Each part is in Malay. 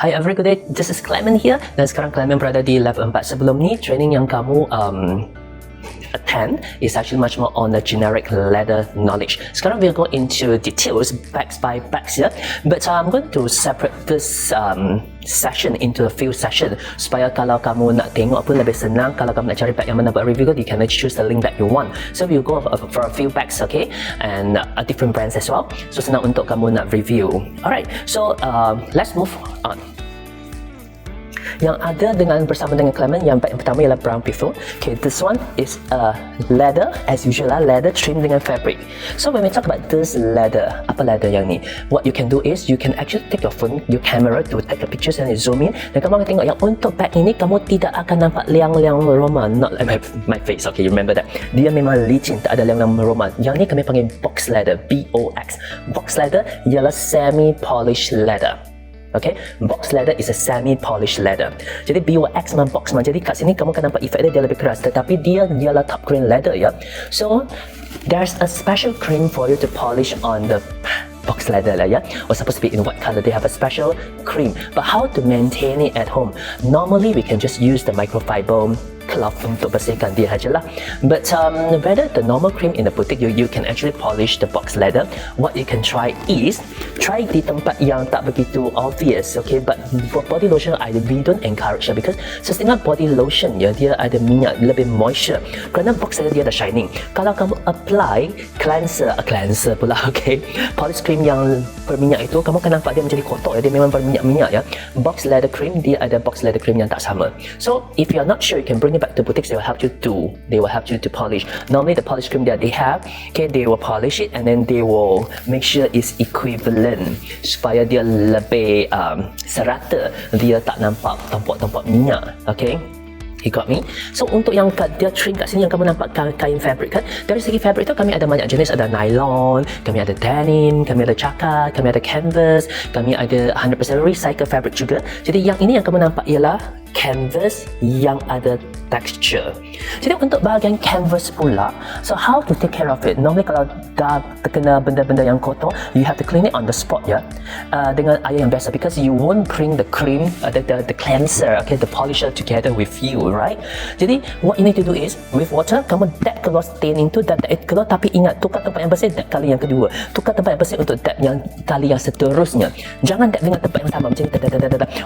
Hi every good day, this is Clement here. Dan sekarang Clement berada di level 4. Sebelum ni, training yang kamu attend is actually much more on the generic leather knowledge. Sekarang we'll go into details, bags by bags, yeah. But I'm going to separate this session into a few sessions supaya kalau kamu nak tengok apa lebih senang. Kalau kamu nak cari bag yang mana buat review, you can choose the link that you want. So we'll go for a few bags, okay, and different brands as well. So senang untuk kamu nak review. Alright, so let's move on. Yang ada bersama dengan Clement, yang bag yang pertama ialah brown piffle. Okay, this one is leather, as usual lah, leather trim dengan fabric. So when we talk about this leather, apa leather yang ni? What you can do is you can actually take your phone, your camera to take a pictures and zoom in. Dan kamu akan tengok yang untuk bag ini kamu tidak akan nampak liang-liang meroma. Not like my face, okay, you remember that. Dia memang licin, tak ada liang-liang meroma. Yang ni kami panggil box leather, BOX. Box leather ialah semi-polished leather. Okay, box leather is a semi-polished leather. Jadi BOX memang box memang. Jadi kat sini kamu akan nampak efek dia lebih keras, tetapi dia ialah top grain leather, ya. So there's a special cream for you to polish on the box leather lah, ya. Or supposed to be in white color. They have a special cream. But how to maintain it at home? Normally we can just use the microfiber cloth untuk bersihkan dia sajalah. But whether the normal cream in the boutique, you can actually polish the box leather. What you can try is try di tempat yang tak begitu obvious, okay. But for body lotion, we don't encourage it because setengah body lotion ya, dia ada minyak, lebih moisture. Kerana box leather dia ada shining. Kalau kamu apply cleanser pula, okay, polish cream yang berminyak itu, kamu akan nampak dia menjadi kotor ya, dia memang berminyak-minyak ya. Box leather cream, dia ada box leather cream yang tak sama. So if you're not sure, you can bring it back to boutiques. They will help you to polish. Normally the polish cream that they have, okay, they will polish it and then they will make sure it's equivalent supaya dia lebih serata, dia tak nampak tompok-tompok minyak, okay. You got me? So untuk yang dia trim kat sini, yang kamu nampak kain fabric kan, dari segi fabric tu kami ada banyak jenis. Ada nylon, kami ada denim, kami ada cakar, kami ada canvas, kami ada 100% recycle fabric juga. Jadi yang ini yang kamu nampak ialah canvas yang ada texture. Jadi untuk bahagian canvas pula, so how to take care of it? Normally kalau dah terkena benda-benda yang kotor, you have to clean it on the spot, ya, dengan air yang biasa, because you won't bring the cream, the cleanser, okay, the polisher together with you, right? Jadi what you need to do is with water, kamu dab keluar stain itu, dab keluar, tapi ingat tukar tempat yang bersih, dab kali yang kedua, tukar tempat yang bersih untuk dab yang kali yang seterusnya. Jangan dab dengan tempat yang sama macam ni.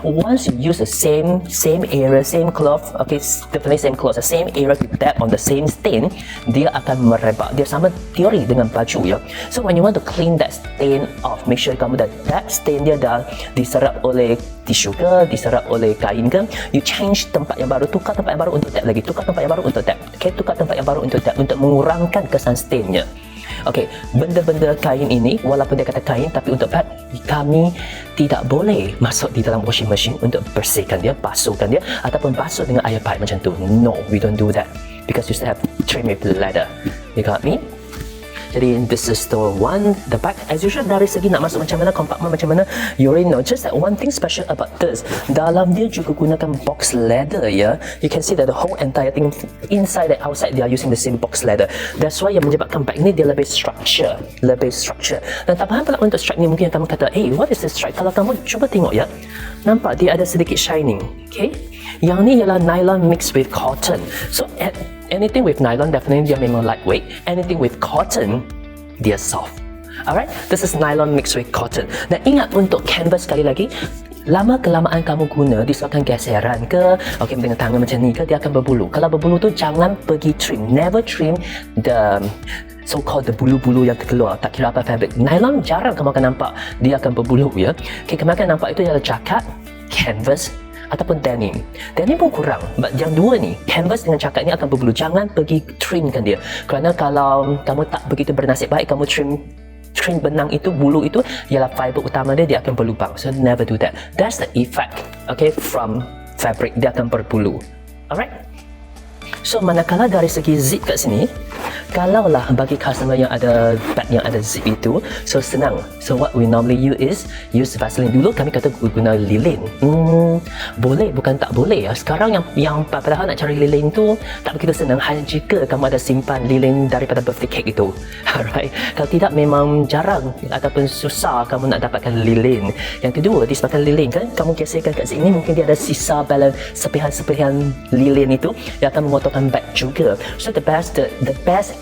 Once you use the same area, same cloth, okay, definitely same cloth, the same area to dab on the same stain, dia akan merebak. Dia sama teori dengan baju, ya. So when you want to clean that stain off, make sure kamu dah dab stain dia dah diserap oleh tisu ke, diserap oleh kain ke, you change tempat yang baru, tukar tempat yang baru untuk dab lagi, tukar tempat yang baru untuk dab, okay, tukar tempat yang baru untuk dab, untuk mengurangkan kesan stainnya. Okay, benda-benda kain ini, walaupun dia kata kain, tapi untuk bag, kami tidak boleh masuk di dalam washing machine untuk bersihkan dia, basuhkan dia, ataupun basuh dengan air paip macam tu. No, we don't do that because you still have trim with leather. You got me? Jadi this is the one, the bag as usual. Dari segi nak masuk macam mana, compartment macam mana, you already know. Just that one thing special about this, dalam dia juga gunakan box leather, ya. You can see that the whole entire thing inside and outside they are using the same box leather. That's why yang menyebabkan bag ni dia lebih structure. Dan tak faham pula untuk stripe ni, mungkin kamu kata, hey, what is this stripe? Kalau kamu cuba tengok, ya, nampak dia ada sedikit shining, okay. Yang ni ialah nylon mixed with cotton. So anything with nylon, definitely dia memang lightweight. Anything with cotton, dia soft. Alright, this is nylon mixed with cotton. Dan ingat untuk canvas sekali lagi, lama kelamaan kamu guna, disebabkan geseran ke, okay, dengan tangan macam ni ke, dia akan berbulu. Kalau berbulu tu jangan pergi trim. Never trim the so-called the bulu-bulu yang terkeluar, tak kira apa fabric. Nylon jarang kamu akan nampak dia akan berbulu, ya. Okay, kamu akan nampak itu ialah cakar, canvas, ataupun denim. Denim pun kurang. Yang dua ni, canvas dengan cakar ni akan berbulu. Jangan pergi trimkan dia. Kerana kalau kamu tak begitu bernasib baik, kamu trim benang itu, bulu itu ialah fiber utama dia akan berlubang. So never do that. That's the effect, okay, from fabric, dia akan berbulu. Alright. So manakala dari segi zip kat sini, kalaulah bagi customer yang ada bag yang ada zip itu, so senang. So what we normally use Vaseline. Dulu kami kata guna lilin. Boleh, bukan tak boleh. Sekarang yang padahal nak cari lilin tu tak begitu senang, hanya jika kamu ada simpan lilin daripada birthday cake itu. Alright. Kalau tidak, memang jarang ataupun susah kamu nak dapatkan lilin. Yang kedua, disebabkan lilin kan, kamu geserkan kat sini, mungkin dia ada sisa balance sepihan-sepihan lilin itu yang akan memotongkan bag juga. So the best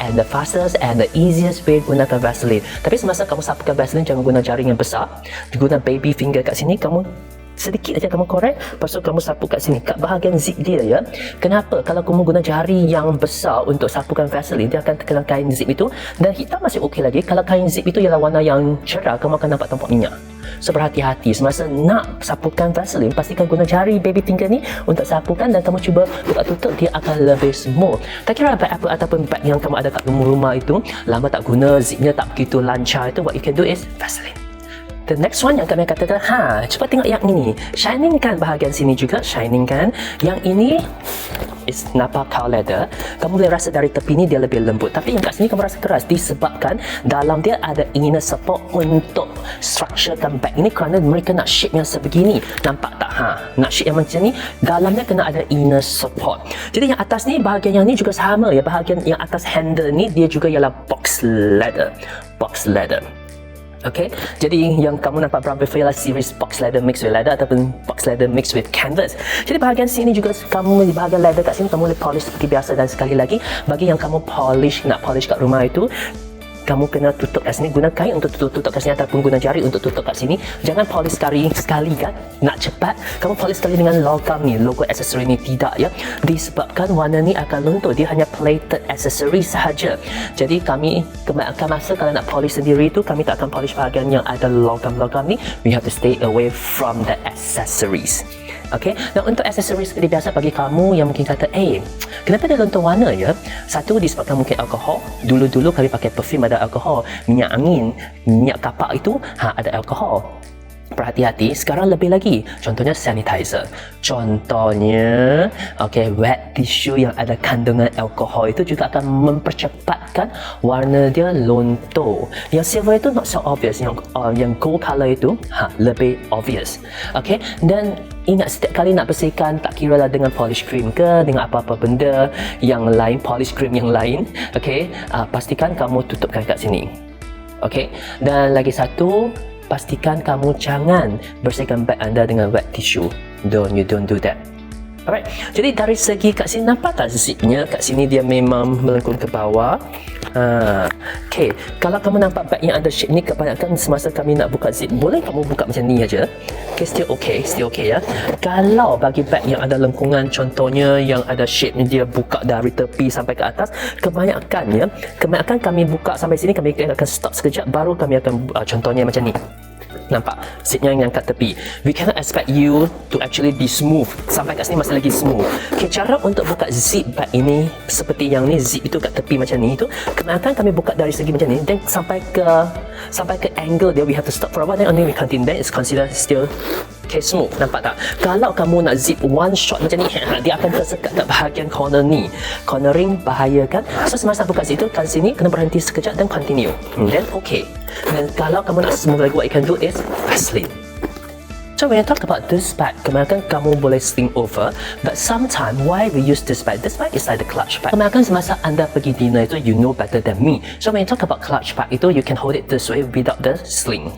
and the fastest and the easiest way gunakan Vaseline. Tapi semasa kamu sapukan Vaseline, jangan guna jaring yang besar. Guna baby finger kat sini, kamu sedikit aja kamu korek, lepas tu kamu sapu kat sini, kat bahagian zip dia ya. Kenapa? Kalau kamu guna jari yang besar untuk sapukan Vaseline, dia akan terkena kain zip itu, dan hitam masih okey lagi. Kalau kain zip itu ialah warna yang cerah, kamu akan nampak tumpuk minyak. So berhati-hati semasa nak sapukan Vaseline, pastikan guna jari baby finger ni untuk sapukan, dan kamu cuba buka tutup, dia akan lebih smooth. Tak kira bag apa ataupun bag yang kamu ada kat rumah itu lama tak guna, zipnya tak begitu lancar, itu what you can do is Vaseline. The next one yang kami katakan, cuba tengok yang ini, shiningkan bahagian sini juga, shiningkan. Yang ini is Napa cow leather. Kamu boleh rasa dari tepi ni dia lebih lembut, tapi yang kat sini kamu rasa keras disebabkan dalam dia ada inner support untuk structurekan bag ini, kerana mereka nak shape yang sebegini. Nampak tak? Nak shape yang macam ni, dalamnya kena ada inner support. Jadi yang atas ni, bahagian yang ni juga sama ya, bahagian yang atas handle ni dia juga ialah box leather. Okay, jadi yang kamu nampak Brown Buffalo series box leather mixed with leather ataupun box leather mixed with canvas. Jadi bahagian sini juga kamu, di bahagian leather kat sini kamu boleh polish seperti biasa. Dan sekali lagi, bagi yang kamu nak polish kat rumah itu, kamu kena tutup kat sini, guna kain untuk tutup kat sini ataupun guna jari untuk tutup kat sini. Jangan polish sekali kan, nak cepat kamu polish sekali dengan logam ni, logo aksesori ni, tidak ya, disebabkan warna ni akan luntur. Dia hanya plated aksesori sahaja. Jadi kami kebanyakan masa kalau nak polish sendiri tu, kami tak akan polish bahagian yang ada logam-logam ni. We have to stay away from the accessories. Okay, nah untuk aksesoris seperti biasa, bagi kamu yang mungkin kata, kenapa dia luntur warna ya? Satu, disebabkan mungkin alkohol. Dulu kami pakai perfume ada alkohol, minyak angin, minyak kapak itu ada alkohol. Berhati-hati, sekarang lebih lagi. Contohnya sanitizer. Contohnya, wet tissue yang ada kandungan alkohol itu juga akan mempercepatkan warna dia luntur. Yang silver itu not so obvious, yang gold color itu lebih obvious. Okay, dan ingat setiap kali nak bersihkan, tak kira lah dengan polish cream ke, dengan apa-apa benda yang lain, polish cream yang lain, pastikan kamu tutupkan kat sini. Okay, dan lagi satu, pastikan kamu jangan bersihkan bag anda dengan wet tissue. You don't do that. Alright, jadi dari segi kat sini, nampak tak zipnya kat sini dia memang melengkung ke bawah. Kalau kamu nampak bag yang ada shape ni, kebanyakan semasa kami nak buka zip, boleh kamu buka macam ni aja. Still okay ya. Kalau bagi bag yang ada lengkungan, contohnya yang ada shape ni, dia buka dari tepi sampai ke atas, kebanyakan kami buka sampai sini, kami akan stop sekejap, baru kami akan contohnya macam ni. Nampak zipnya yang kat tepi. We cannot expect you to actually be smooth. Sampai kat sini masih lagi smooth. Cara untuk buka zip bag ini seperti yang ni, zip itu kat tepi macam ni, itu kebanyakan kami buka dari segi macam ni, dan sampai ke angle dia, we have to stop for a while, then only we continue. Then it's considered still smooth. Nampak tak? Kalau kamu nak zip one shot macam ni, dia akan tersekat kat bahagian corner ni. Cornering bahaya kan? So semasa buka zip itu, kat sini kena berhenti sekejap dan continue. Then okay. Dan kalau kamu nak smooth lagi, what you can do is Vaseline. So when you talk about this bag, kebanyakan kamu boleh sling over, but sometimes why we use this bag? This bag is like the clutch bag. Kebanyakan semasa anda pergi dinner itu, you know better than me. So when you talk about clutch bag itu, you can hold it this way without the sling.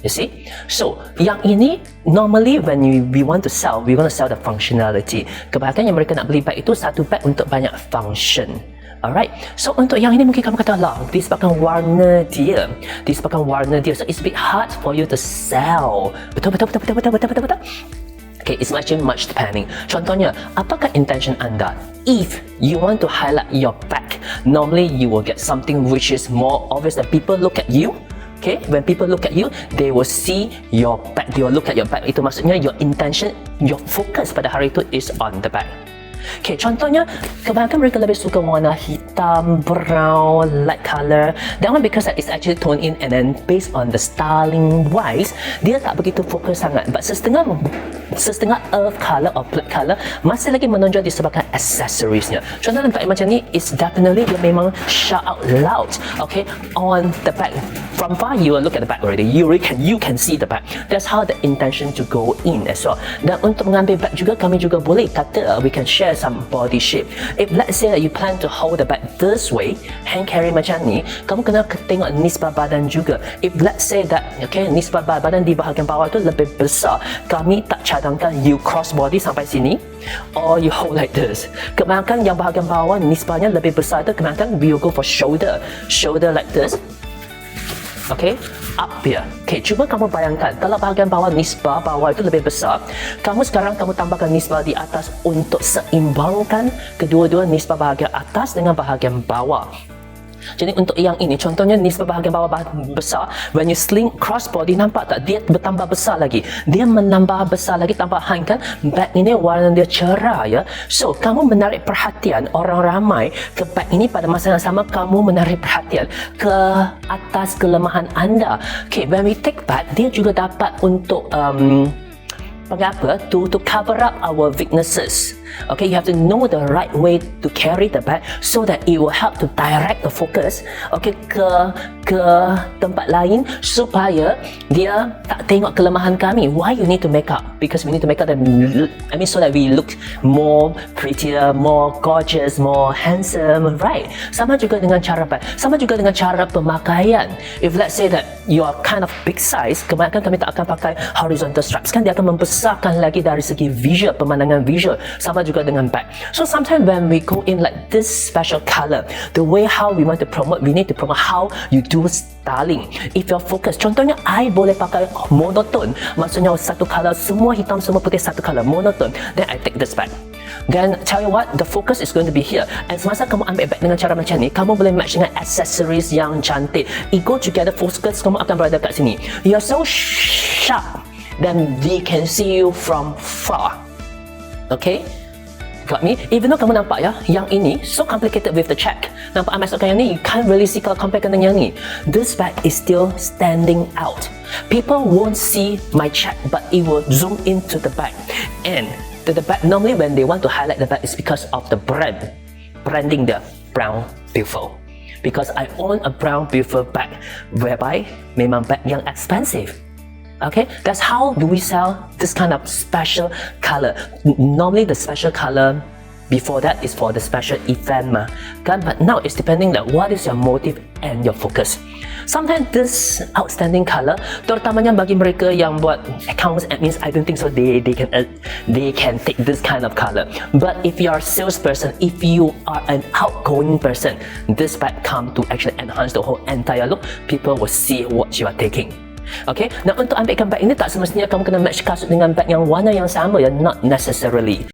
You see? So, yang ini normally when we want to sell, we want to sell the functionality. Kebanyakan yang mereka nak beli bag itu satu bag untuk banyak function. Alright, so untuk yang ini mungkin kamu kata, disebabkan warna dia, so it's a bit hard for you to sell. Betul. Okay, it's much depending. Contohnya, apakah intention anda? If you want to highlight your bag, normally you will get something which is more obvious that people look at you. Okay, when people look at you, they will see your bag. They will look at your bag. Itu maksudnya your intention, your focus pada hari itu is on the bag. Okay, contohnya kebanyakan mereka lebih suka warna hitam, brown, light color. That one because it's actually toned in and then based on the styling wise, dia tak begitu fokus sangat. But setengah earth color or black color masih lagi menonjol disebabkan accessoriesnya. Contoh nampak macam ni, it's definitely dia memang shout out loud. Okay, on the back. From far you will look at the back already. You can see the back. That's how the intention to go in as well. Dan untuk mengambil back juga, kami juga boleh kata we can share some body shape. If let's say that you plan to hold the bag this way, hand carry macam ni, kamu kena tengok nisbah badan juga. If let's say that okay, nisbah badan di bahagian bawah tu lebih besar, kami tak cadangkan you cross body sampai sini or you hold like this. Kebanyakan yang bahagian bawah nisbahnya lebih besar tu, kebanyakan we will go for shoulder like this. Okay, up here. Okay, cuba kamu bayangkan kalau bahagian bawah nisbah bawah itu lebih besar, kamu tambahkan nisbah di atas untuk seimbangkan kedua-dua nisbah bahagian atas dengan bahagian bawah. Jadi untuk yang ini, contohnya nisbah bahagian bawah besar, when you sling cross body, nampak tak dia bertambah besar lagi, dia menambah besar lagi tambahan kan. Bag ini warna dia cerah ya, so kamu menarik perhatian orang ramai ke bag ini. Pada masa yang sama kamu menarik perhatian ke atas kelemahan anda. Okay, when we take bag, dia juga dapat untuk to cover up our weaknesses. Okay, you have to know the right way to carry the bag so that it will help to direct the focus okay ke tempat lain supaya dia tak tengok kelemahan kami. Why you need to make up? Because we need to make up so that we look more prettier, more gorgeous, more handsome, right? Sama juga dengan cara bag, sama juga dengan cara pemakaian. If let's say that you are kind of big size, kebanyakan kami tak akan pakai horizontal straps kan, dia akan membesarkan lagi dari segi visual, pemandangan visual. Sama juga dengan bag. So sometimes when we go in like this special color, the way how we want to promote, we need to promote how you do styling. If you're focused, contohnya I boleh pakai monotone, maksudnya satu color, semua hitam semua putih satu color, monotone, then I take this bag. Then tell you what, the focus is going to be here. And semasa kamu ambil bag dengan cara macam ni, kamu boleh match dengan accessories yang cantik. It go together, focus kamu akan berada kat sini. You're so sharp, then they can see you from far. Okay? Got me? Even though kamu nampak ya, yang ini so complicated with the check. Nampak I masukkan yang ni, you can't really see kalau compare dengan yang ni. This bag is still standing out. People won't see my check, but it will zoom into the bag. And the bag, normally when they want to highlight the bag is because of the branding the Brown Beautiful. Because I own a Brown Beautiful bag, whereby memang bag yang expensive. Okay, that's how do we sell this kind of special color. Normally the special color before that is for the special event kan, but now it's depending that what is your motive and your focus. Sometimes this outstanding color, terutamanya bagi mereka yang buat accounts, admins, I don't think so they can take this kind of color. But if you are a salesperson, if you are an outgoing person, this bag come to actually enhance the whole entire look. People will see what you are taking. Okay, nah untuk ambilkan bag ini tak semestinya kamu kena match kasut dengan bag yang warna yang sama ya, not necessarily.